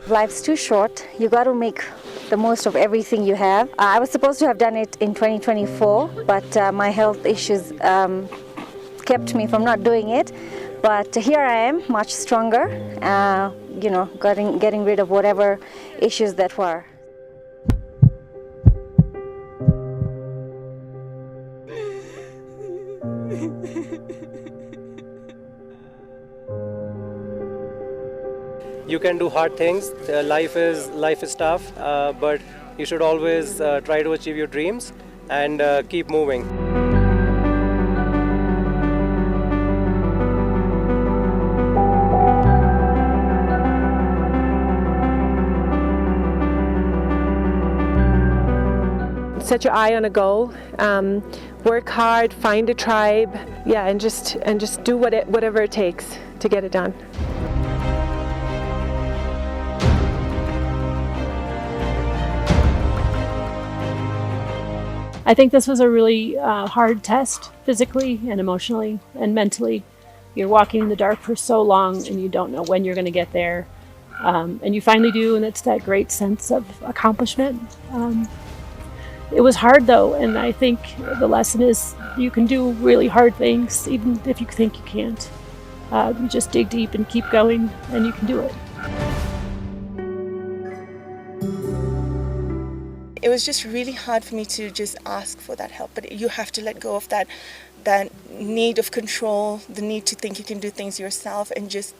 life's too short. You got to make the most of everything you have. I was supposed to have done it in 2024, but my health issues kept me from not doing it. But here I am, much stronger, getting rid of whatever issues that were. You can do hard things. Life is tough, but you should always try to achieve your dreams and keep moving. Set your eye on a goal. Work hard. Find a tribe. Yeah, and just do whatever it takes to get it done. I think this was a really hard test, physically and emotionally and mentally. You're walking in the dark for so long and you don't know when you're going to get there. And you finally do, and it's that great sense of accomplishment. It was hard though, and I think the lesson is you can do really hard things even if you think you can't. You just dig deep and keep going and you can do it. It was just really hard for me to just ask for that help, but you have to let go of that need of control, the need to think you can do things yourself, and just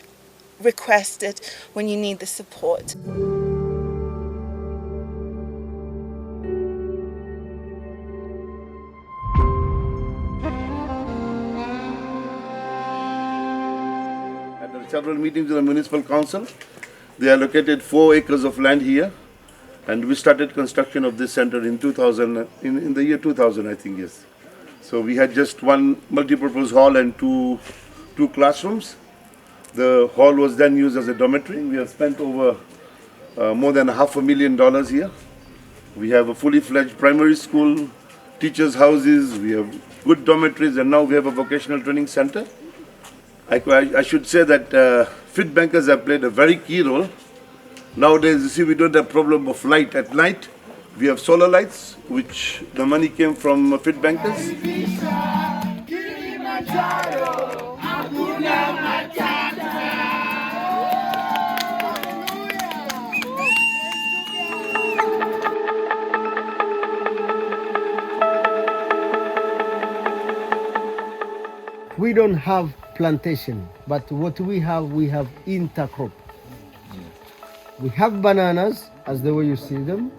request it when you need the support. At several meetings in the municipal council, they allocated 4 acres of land here. And we started construction of this center in 2000, in the year 2000, I think, yes. So we had just one multi-purpose hall and two classrooms. The hall was then used as a dormitory. We have spent over more than $500,000 here. We have a fully fledged primary school, teachers' houses, we have good dormitories, and now we have a vocational training center. I should say that FITBANKERs have played a very key role. Nowadays, you see, we don't have problem of light at night. We have solar lights, which the money came from FITBANKERs. We don't have plantation, but what we have intercrop. We have bananas, as the way you see them.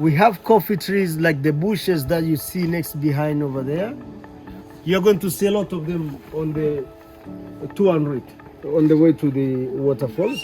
We have coffee trees like the bushes that you see next behind over there. You're going to see a lot of them on the 200, on the way to the waterfalls.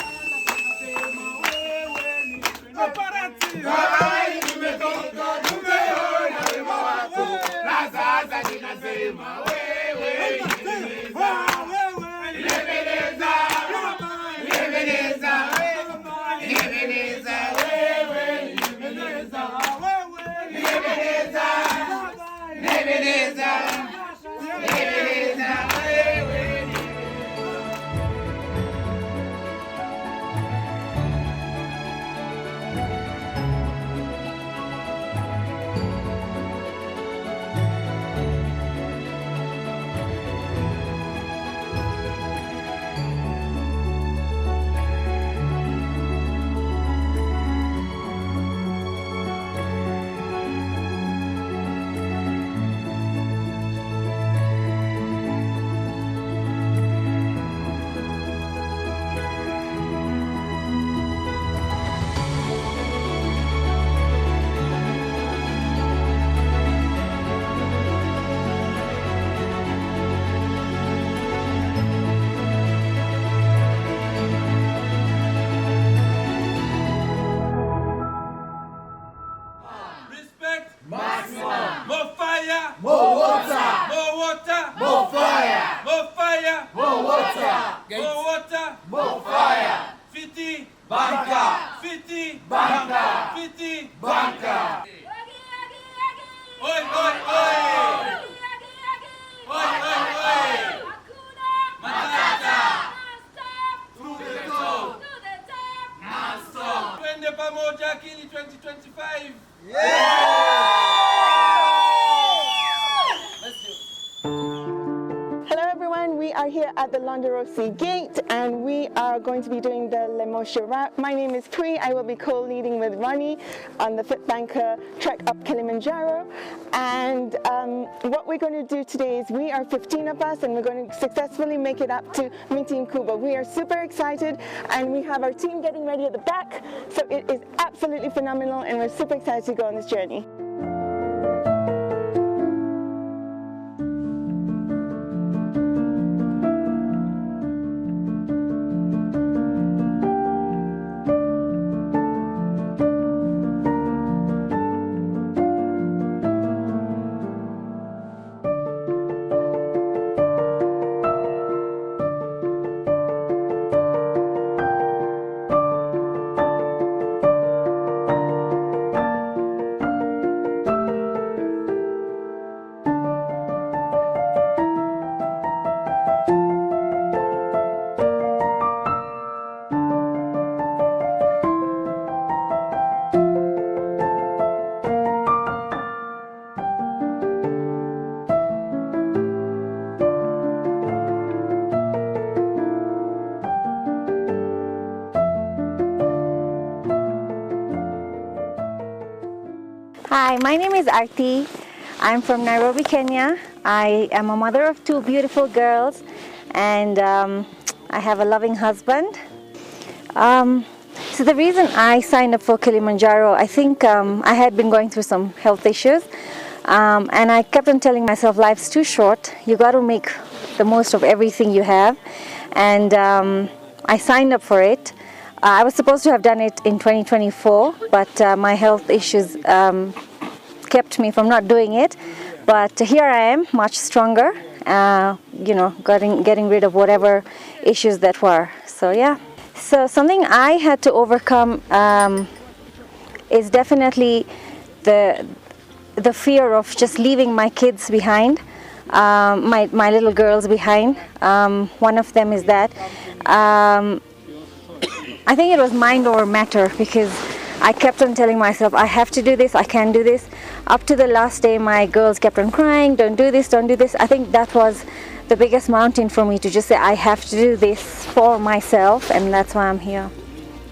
We are here at the Londerosi Gate and we are going to be doing the Lemosha route. My name is Pri. I will be co-leading with Ronnie on the FITBANKER trek up Kilimanjaro. And what we're going to do today is we are 15 of us and we're going to successfully make it up to Miti Kuba. We are super excited and we have our team getting ready at the back. So it is absolutely phenomenal and we're super excited to go on this journey. Hi, my name is Arti. I'm from Nairobi, Kenya. I am a mother of two beautiful girls and I have a loving husband. So the reason I signed up for Kilimanjaro, I think I had been going through some health issues and I kept on telling myself life's too short. You got to make the most of everything you have, and I signed up for it. I was supposed to have done it in 2024, but my health issues kept me from not doing it. But here I am, much stronger, you know, getting rid of whatever issues that were. So yeah. So something I had to overcome is definitely the fear of just leaving my kids behind, my little girls behind. One of them is that. I think it was mind over matter because I kept on telling myself, I have to do this, I can do this. Up to the last day, my girls kept on crying, don't do this, don't do this. I think that was the biggest mountain for me, to just say, I have to do this for myself, and that's why I'm here.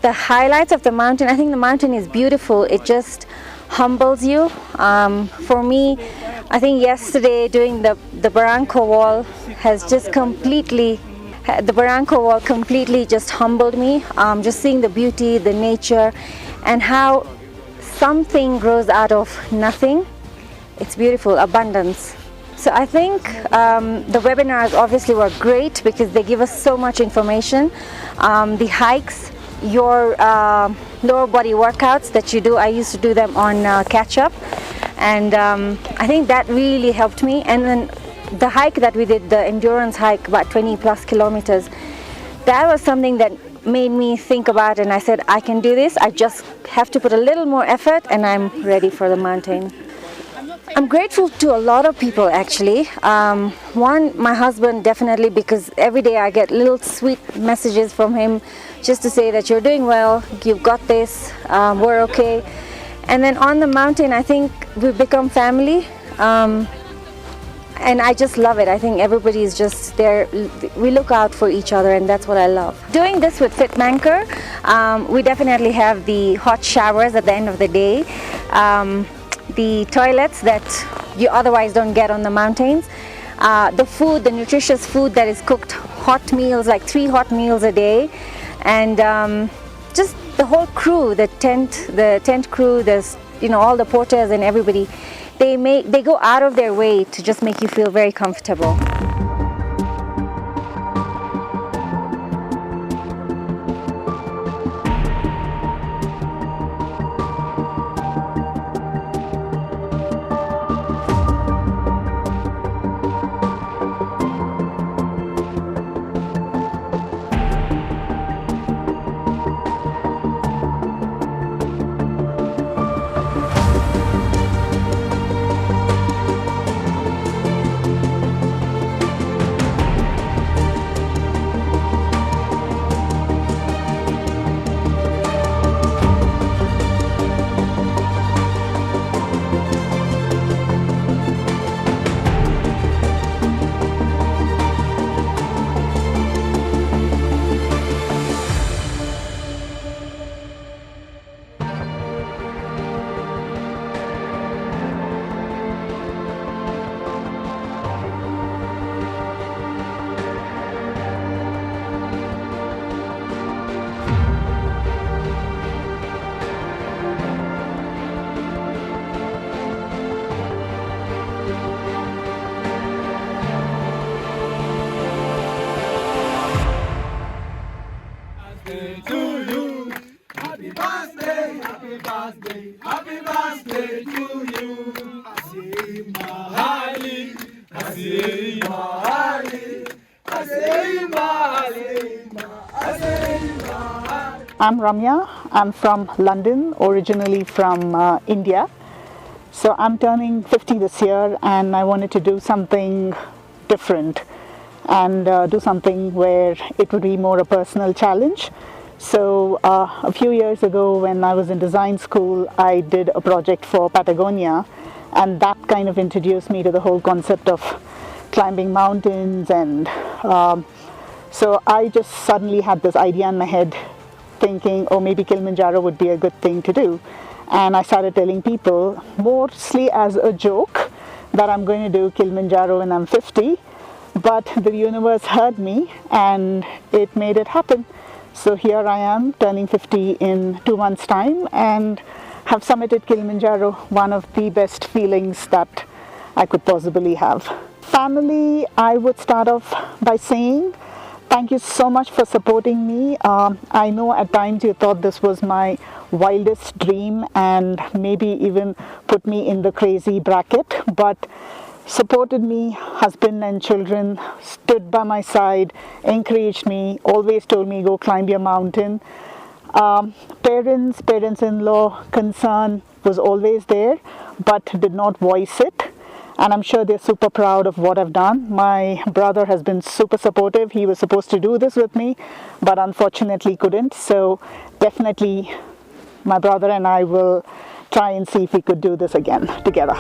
The highlights of the mountain, I think the mountain is beautiful. It just humbles you. For me, I think yesterday doing the Barranco wall has just completely just humbled me. Just seeing the beauty, the nature, and how something grows out of nothing. It's beautiful, abundance. So I think the webinars obviously were great because they give us so much information. The hikes, your lower body workouts that you do, I used to do them on catch up, and I think that really helped me. And then the hike that we did, the endurance hike, about 20 plus kilometers, that was something that made me think about, and I said, I can do this. I just have to put a little more effort and I'm ready for the mountain. I'm grateful to a lot of people actually. One, my husband, definitely, because every day I get little sweet messages from him just to say that you're doing well, you've got this, we're okay. And then on the mountain, I think we've become family. And I just love it. I think everybody is just there. We look out for each other, and that's what I love. Doing this with FITBANKER, we definitely have the hot showers at the end of the day, the toilets that you otherwise don't get on the mountains, the food, the nutritious food that is cooked, hot meals, like 3 hot meals a day, and just the whole crew, the tent crew, there's, you know, all the porters and everybody. They go out of their way to just make you feel very comfortable. I'm Ramya. I'm from London, originally from India. So I'm turning 50 this year and I wanted to do something different and do something where it would be more a personal challenge. So a few years ago when I was in design school, I did a project for Patagonia, and that kind of introduced me to the whole concept of climbing mountains. And so I just suddenly had this idea in my head thinking, oh, maybe Kilimanjaro would be a good thing to do. And I started telling people, mostly as a joke, that I'm going to do Kilimanjaro when I'm 50. But the universe heard me and it made it happen. So here I am, turning 50 in 2 months' time, and have summited Kilimanjaro, one of the best feelings that I could possibly have. Family, I would start off by saying, thank you so much for supporting me. I know at times you thought this was my wildest dream and maybe even put me in the crazy bracket, but supported me. Husband and children stood by my side, encouraged me, always told me go climb your mountain. Parents-in-law concern was always there, but did not voice it. And I'm sure they're super proud of what I've done. My brother has been super supportive. He was supposed to do this with me, but unfortunately couldn't. So definitely my brother and I will try and see if we could do this again together.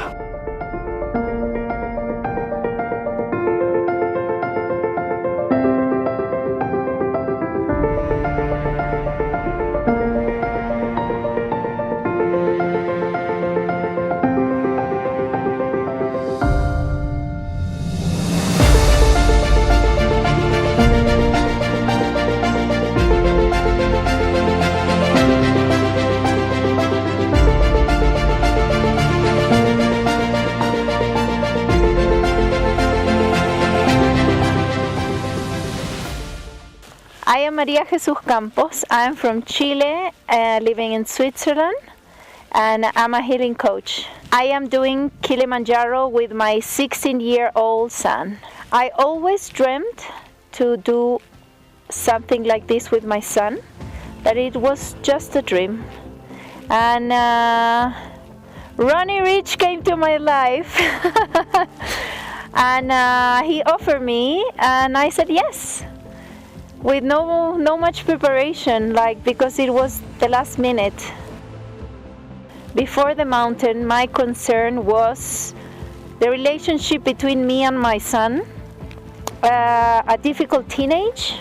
I am Maria Jesus Campos. I'm from Chile, living in Switzerland, and I'm a healing coach. I am doing Kilimanjaro with my 16-year-old son. I always dreamt to do something like this with my son, but it was just a dream. And Ronnie Rich came to my life and he offered me, and I said yes. With no much preparation, because it was the last minute. Before the mountain, my concern was the relationship between me and my son, a difficult teenage,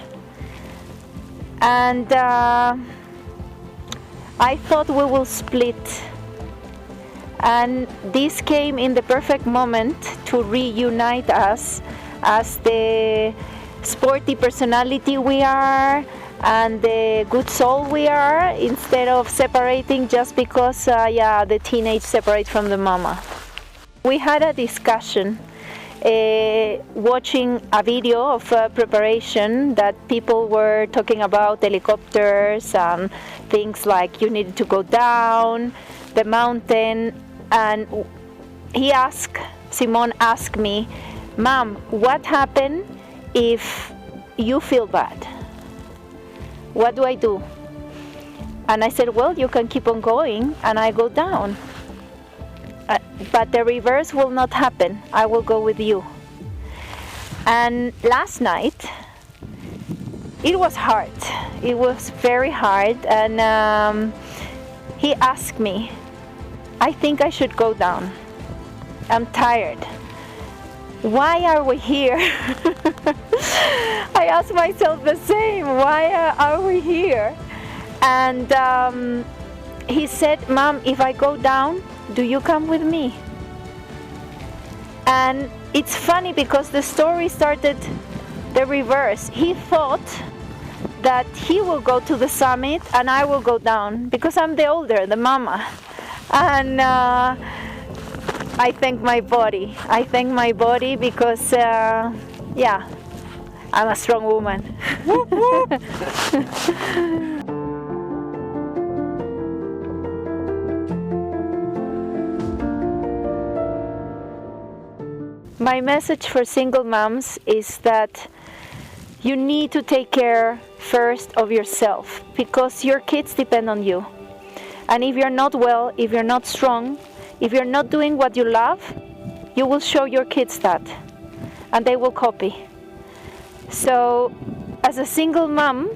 and I thought we will split. And this came in the perfect moment to reunite us as the sporty personality we are and the good soul we are, instead of separating just because the teenage separate from the mama. We had a discussion watching a video of preparation that people were talking about helicopters and things like you needed to go down the mountain, and Simon asked me, Mom, what happened if you feel bad? What do I do? And I said, well, you can keep on going and I go down. But the reverse will not happen. I will go with you. And last night, it was hard. It was very hard. And he asked me, I think I should go down. I'm tired. Why are we here? I asked myself the same. Why are we here? And he said, Mom, if I go down, do you come with me? And it's funny because the story started the reverse. He thought that he will go to the summit and I will go down because I'm the older, the mama. And I thank my body. I thank my body because, I'm a strong woman. Whoop, whoop. my message for single moms is that you need to take care first of yourself, because your kids depend on you. And if you're not well, if you're not strong, if you're not doing what you love, you will show your kids that, and they will copy. So, as a single mom,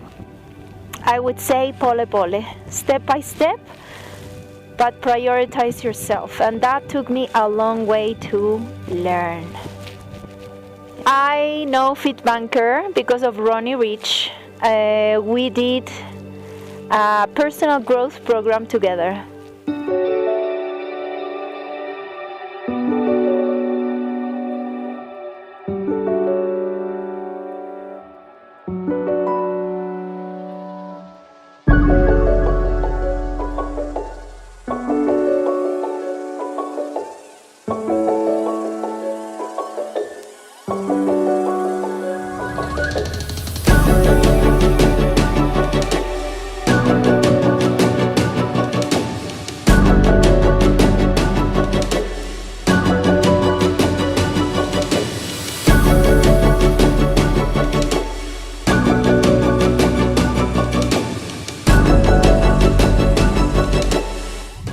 I would say pole pole, step by step, but prioritize yourself. And that took me a long way to learn. I know FITBANKER because of Ronnie Rich. We did a personal growth program together.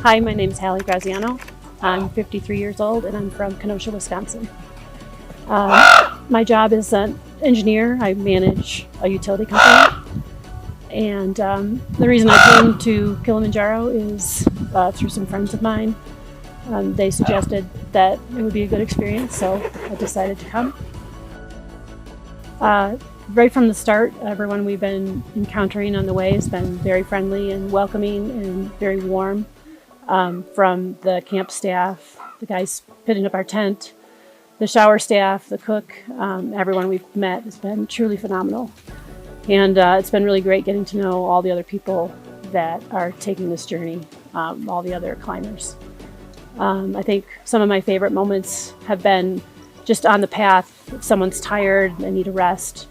Hi, my name is Hallie Graziano. I'm 53 years old and I'm from Kenosha, Wisconsin. My job is an engineer. I manage a utility company. And the reason I came to Kilimanjaro is through some friends of mine. They suggested that it would be a good experience, so I decided to come. Right from the start, everyone we've been encountering on the way has been very friendly and welcoming and very warm. From the camp staff, the guys putting up our tent, the shower staff, the cook, everyone we've met has been truly phenomenal. And it's been really great getting to know all the other people that are taking this journey, all the other climbers. I think some of my favorite moments have been just on the path. If someone's tired, they need a rest,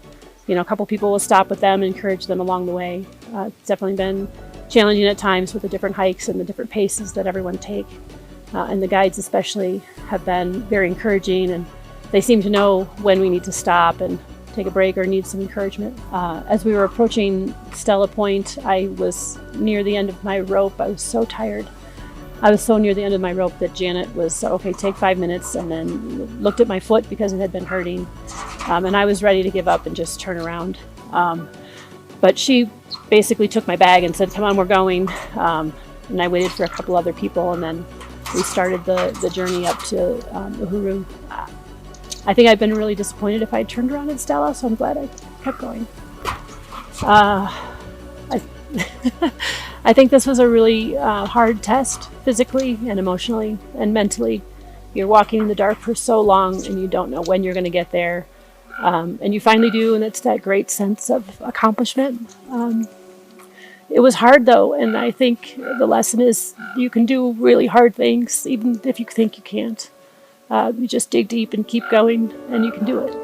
a couple people will stop with them and encourage them along the way. It's definitely been challenging at times with the different hikes and the different paces that everyone take. And the guides especially have been very encouraging, and they seem to know when we need to stop and take a break or need some encouragement. As we were approaching Stella Point, I was near the end of my rope. I was so tired. I was so near the end of my rope that Janet was, okay, take 5 minutes, and then looked at my foot because it had been hurting. And I was ready to give up and just turn around. But she basically took my bag and said, come on, we're going. And I waited for a couple other people, and then we started the journey up to Uhuru. I think I'd been really disappointed if I'd turned around at Stella, so I'm glad I kept going. I think this was a really hard test, physically and emotionally and mentally. You're walking in the dark for so long and you don't know when you're going to get there. And you finally do, and it's that great sense of accomplishment. It was hard though, and I think the lesson is you can do really hard things even if you think you can't. You just dig deep and keep going, and you can do it.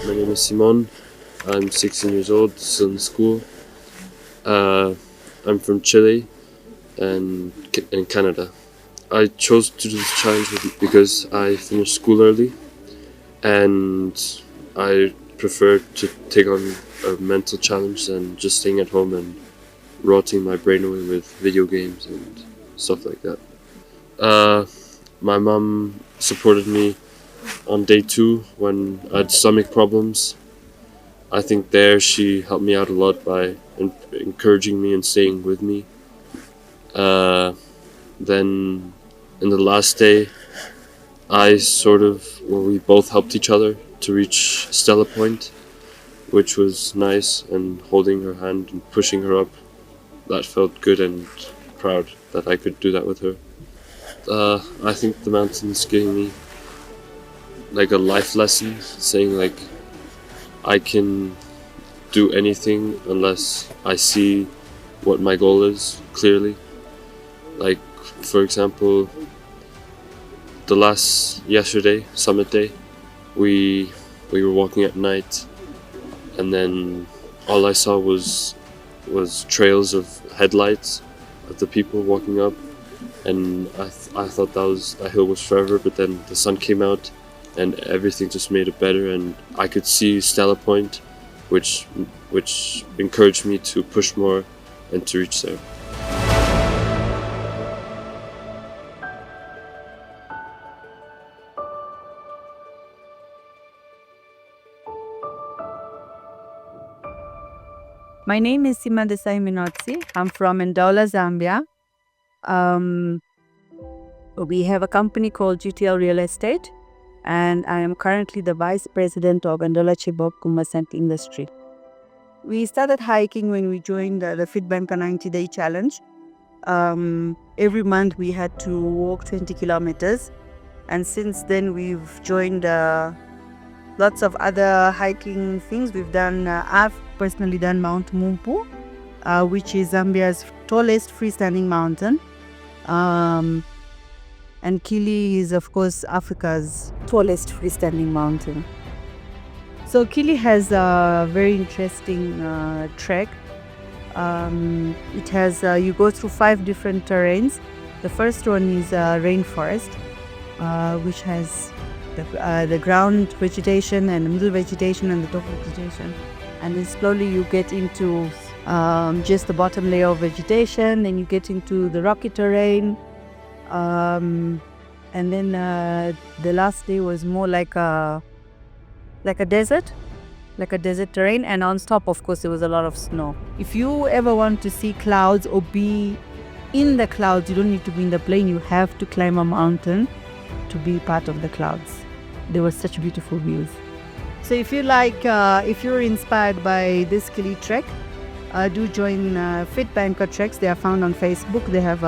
My name is Simon. I'm 16 years old, still in school. I'm from Chile and in Canada. I chose to do this challenge because I finished school early and I prefer to take on a mental challenge than just staying at home and rotting my brain away with video games and stuff like that. My mom supported me on day 2 when I had stomach problems. I think there she helped me out a lot by encouraging me and staying with me. Then in the last day, we both helped each other to reach Stella Point, which was nice, and holding her hand and pushing her up, that felt good and proud that I could do that with her. I think the mountain's giving me like a life lesson, saying like I can do anything unless I see what my goal is clearly. Like, for example, yesterday, summit day, we were walking at night, and then all I saw was trails of headlights of the people walking up, and I thought that hill was forever, but then the sun came out and everything just made it better, and I could see Stella Point, which encouraged me to push more and to reach there. My name is Sima Desai Minotsi. I'm from Ndola, Zambia. We have a company called GTL Real Estate, and I am currently the Vice President of Ndola Chibok Kumasent Industry. We started hiking when we joined the FITBANKER 90-day challenge. Every month we had to walk 20 kilometers, and since then we've joined lots of other hiking things. I've personally done Mount Mumpu, which is Zambia's tallest freestanding mountain. And Kili is, of course, Africa's tallest freestanding mountain. So Kili has a very interesting trek. It has, you go through 5 different terrains. The first one is rainforest, which has the ground vegetation and the middle vegetation and the top vegetation. And then slowly you get into just the bottom layer of vegetation, then you get into the rocky terrain. And then the last day was more like a desert terrain, and on top, of course, there was a lot of snow. If you ever want to see clouds or be in the clouds, you don't need to be in the plane. You have to climb a mountain to be part of the clouds. There were such beautiful views. So if you're inspired by this Kili trek, do join FITBANKER treks. They are found on Facebook. They have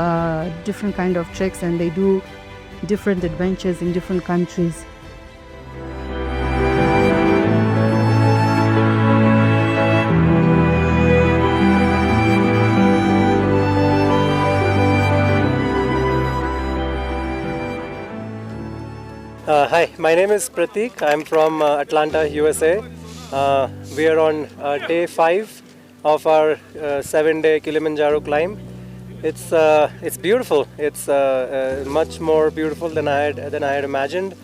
different kind of treks, and they do different adventures in different countries. Hi, my name is Pratik. I'm from Atlanta, USA. We are on day 5 of our 7-day Kilimanjaro climb. It's beautiful. It's much more beautiful than I had imagined.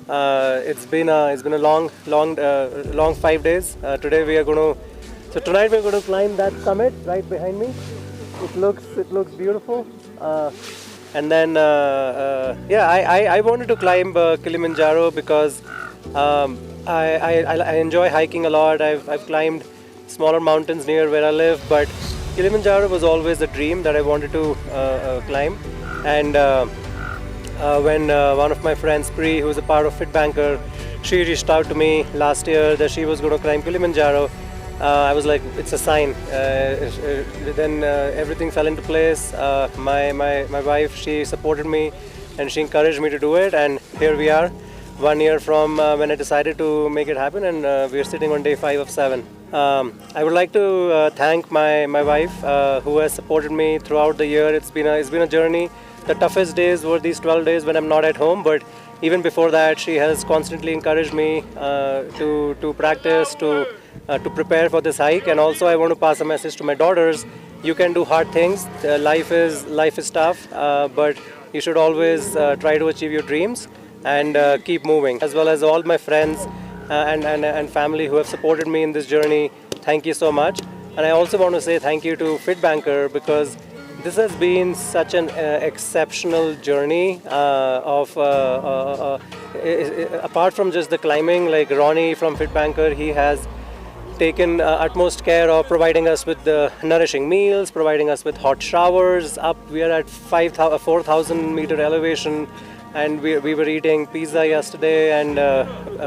It's been a long 5 days. Tonight we're going to climb that summit right behind me. It looks beautiful. And then I wanted to climb Kilimanjaro because I enjoy hiking a lot. I've climbed smaller mountains near where I live, but Kilimanjaro was always a dream that I wanted to climb. And when one of my friends, Pri, who's a part of FITBANKER, she reached out to me last year that she was going to climb Kilimanjaro. I was like, it's a sign. Then everything fell into place. My wife, she supported me and she encouraged me to do it, and here we are, 1 year from when I decided to make it happen, and we're sitting on day 5 of 7. I would like to thank my wife who has supported me throughout the year. It's been a journey. The toughest days were these 12 days when I'm not at home, but even before that, she has constantly encouraged me to practice, to prepare for this hike. And also I want to pass a message to my daughters. You can do hard things. Life is tough, but you should always try to achieve your dreams and keep moving. As well as all my friends and family who have supported me in this journey, thank you so much. And I also want to say thank you to FITBANKER, because this has been such an exceptional journey apart from just the climbing. Like Ronnie from FITBANKER, he has taken utmost care of providing us with the nourishing meals, providing us with hot showers. We are at 4,000 meter elevation, and we were eating pizza yesterday and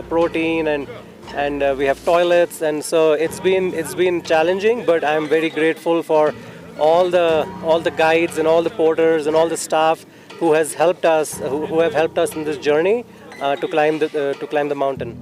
protein, and we have toilets, and so it's been challenging, but I'm very grateful for all the guides and all the porters and all the staff who have helped us in this journey to climb the mountain.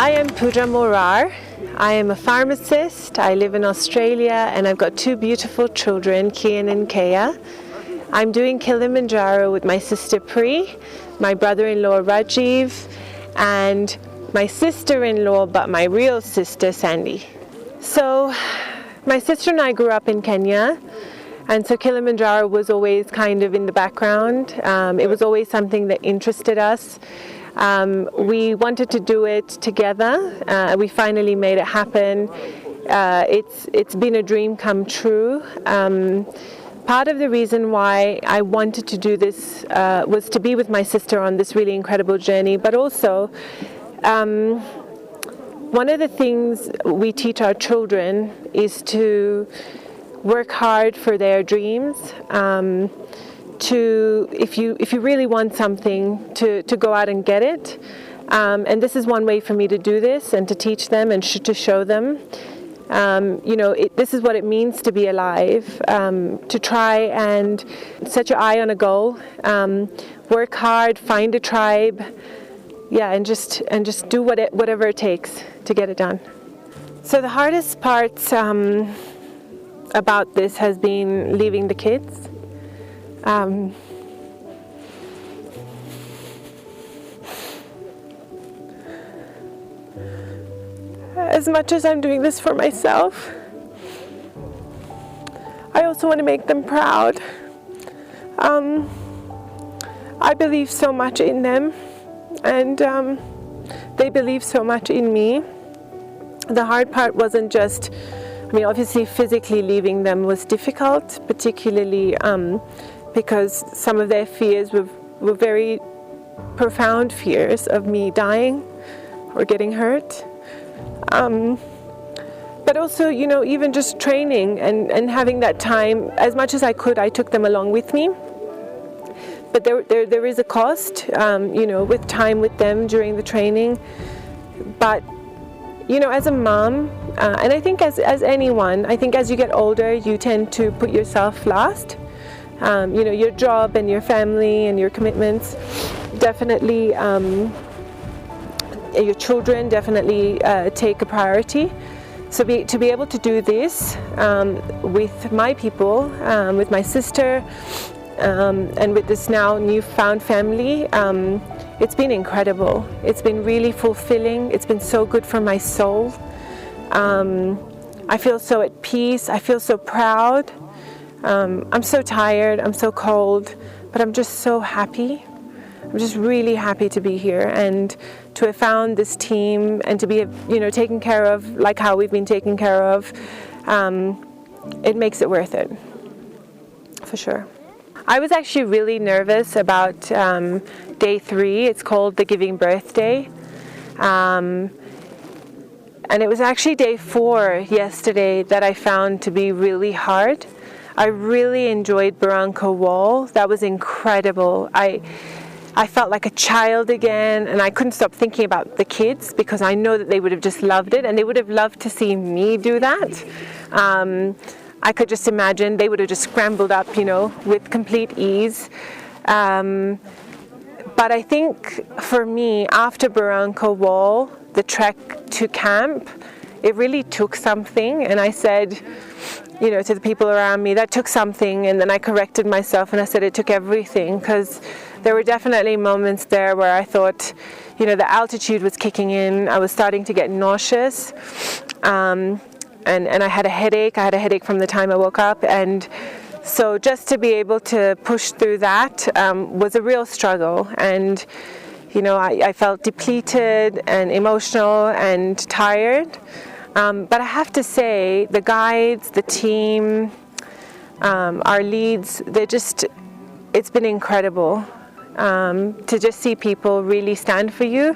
I am Pooja Morar. I am a pharmacist. I live in Australia and I've got two beautiful children, Kian and Kea. I'm doing Kilimanjaro with my sister Pri, my brother-in-law Rajiv, and my sister-in-law, but my real sister Sandy. So my sister and I grew up in Kenya, and so Kilimanjaro was always kind of in the background. It was always something that interested us. We wanted to do it together. We finally made it happen. It's been a dream come true. Part of the reason why I wanted to do this was to be with my sister on this really incredible journey, but also one of the things we teach our children is to work hard for their dreams. If you really want something, to go out and get it. And this is one way for me to do this and to teach them and to show them. This is what it means to be alive, to try and set your eye on a goal, work hard, find a tribe, and just do whatever it takes to get it done. So the hardest part about this has been leaving the kids. As much as I'm doing this for myself, I also want to make them proud. I believe so much in them, and they believe so much in me. The hard part wasn't just, obviously physically leaving them was difficult, particularly because some of their fears were very profound fears of me dying or getting hurt. But also, even just training and having that time, as much as I could, I took them along with me. But there is a cost, with time with them during the training. But, as a mom, and I think as anyone, I think as you get older, you tend to put yourself last. Your job and your family and your commitments definitely, your children definitely take a priority. So to be able to do this with my people, with my sister, and with this now newfound family, it's been incredible. It's been really fulfilling. It's been so good for my soul. I feel so at peace. I feel so proud. I'm so tired. I'm so cold, but I'm just so happy. I'm just really happy to be here and to have found this team and to be, taken care of like how we've been taken care of. It makes it worth it, for sure. I was actually really nervous about day 3. It's called the Giving Birth Day. And it was actually day 4 yesterday that I found to be really hard. I really enjoyed Barranca Wall. That was incredible. I felt like a child again, and I couldn't stop thinking about the kids because I know that they would have just loved it, and they would have loved to see me do that. I could just imagine they would have just scrambled up, with complete ease. But I think for me, after Barranca Wall, the trek to camp, it really took something, and I said, to the people around me, that took something, and then I corrected myself and I said it took everything, because there were definitely moments there where I thought, the altitude was kicking in. I was starting to get nauseous, and I had a headache. I had a headache from the time I woke up, and so just to be able to push through that was a real struggle. And I felt depleted and emotional and tired. But I have to say, the guides, the team, our leads, it's been incredible to just see people really stand for you.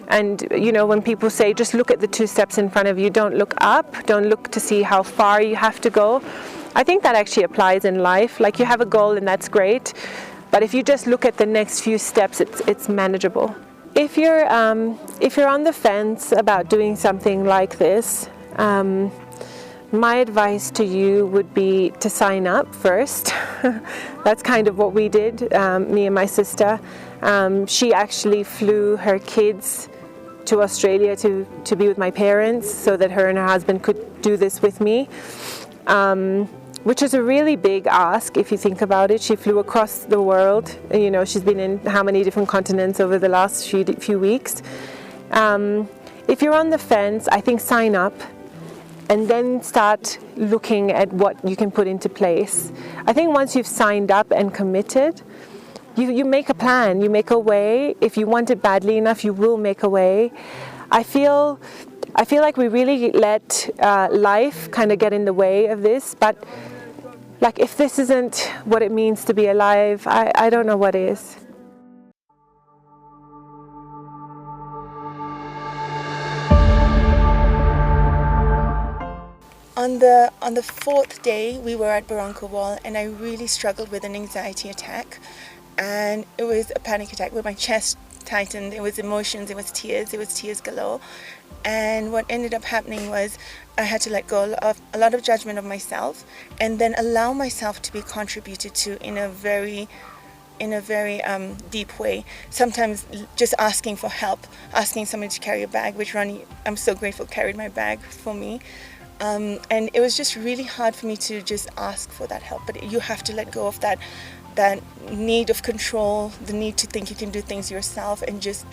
And, when people say, just look at the 2 steps in front of you, don't look up, don't look to see how far you have to go. I think that actually applies in life. Like, you have a goal and that's great. But if you just look at the next few steps, it's manageable. If you're on the fence about doing something like this, my advice to you would be to sign up first. That's kind of what we did, me and my sister. She actually flew her kids to Australia to be with my parents so that her and her husband could do this with me, which is a really big ask if you think about it. She flew across the world. You know, she's been in how many different continents over the last few weeks. If you're on the fence, I think sign up and then start looking at what you can put into place. I think once you've signed up and committed, you make a plan, you make a way. If you want it badly enough, you will make a way. I feel like we really let life kind of get in the way of this, but like if this isn't what it means to be alive, I don't know what is. On the fourth day, we were at Barranco Wall, and I really struggled with an anxiety attack, and it was a panic attack where my chest tightened. It was emotions, it was tears galore. And what ended up happening was I had to let go of a lot of judgment of myself, and then allow myself to be contributed to in a very deep way. Sometimes just asking for help, asking somebody to carry a bag, which Ronnie, I'm so grateful, carried my bag for me. And it was just really hard for me to just ask for that help. But you have to let go of that need of control, the need to think you can do things yourself, and just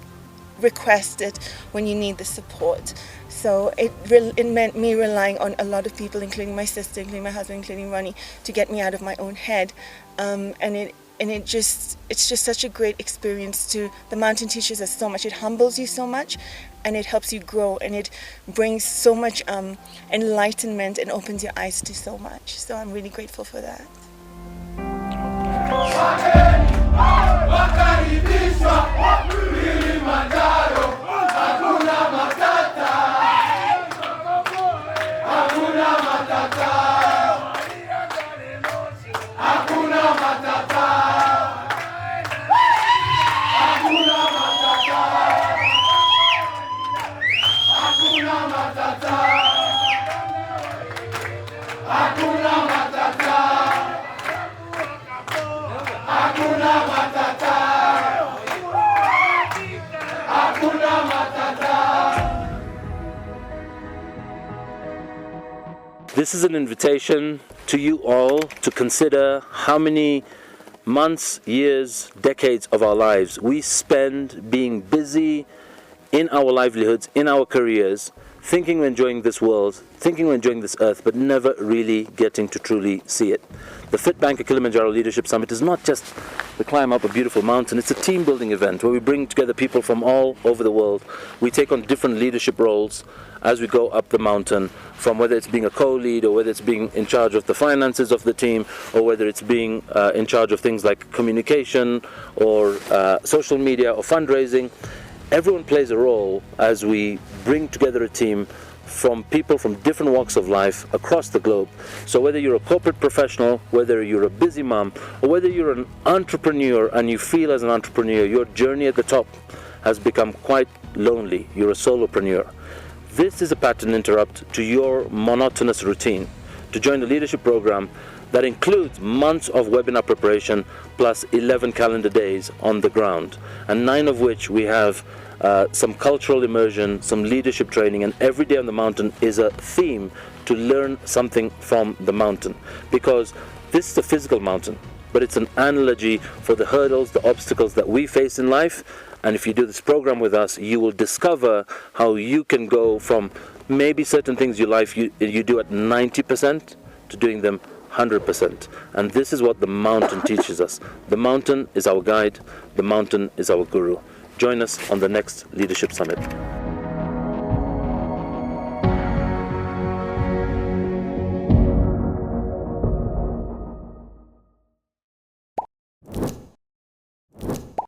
request it when you need the support. So it meant me relying on a lot of people, including my sister, including my husband, including Ronnie, to get me out of my own head. It's just such a great experience. The mountain teaches us so much. It humbles you so much, and it helps you grow, and it brings so much enlightenment and opens your eyes to so much. So I'm really grateful for that. This is an invitation to you all to consider how many months, years, decades of our lives we spend being busy in our livelihoods, in our careers, thinking we're enjoying this world, thinking we're enjoying this earth, but never really getting to truly see it. The FITBANKER Kilimanjaro Leadership Summit is not just the climb up a beautiful mountain, it's a team building event where we bring together people from all over the world. We take on different leadership roles as we go up the mountain, from whether it's being a co-lead, or whether it's being in charge of the finances of the team, or whether it's being in charge of things like communication or social media or fundraising. Everyone plays a role as we bring together a team from people from different walks of life across the globe. So whether you're a corporate professional, whether you're a busy mom, or whether you're an entrepreneur and you feel as an entrepreneur your journey at the top has become quite lonely, you're a solopreneur, this is a pattern interrupt to your monotonous routine to join the leadership program that includes months of webinar preparation plus 11 calendar days on the ground, and 9 of which we have some cultural immersion, some leadership training, and every day on the mountain is a theme to learn something from the mountain, because this is a physical mountain, but it's an analogy for the hurdles, the obstacles that we face in life. And if you do this program with us, you will discover how you can go from maybe certain things in your life you do at 90% to doing them 100%. And this is what the mountain teaches us. The mountain is our guide. The mountain is our guru. Join us on the next Leadership Summit.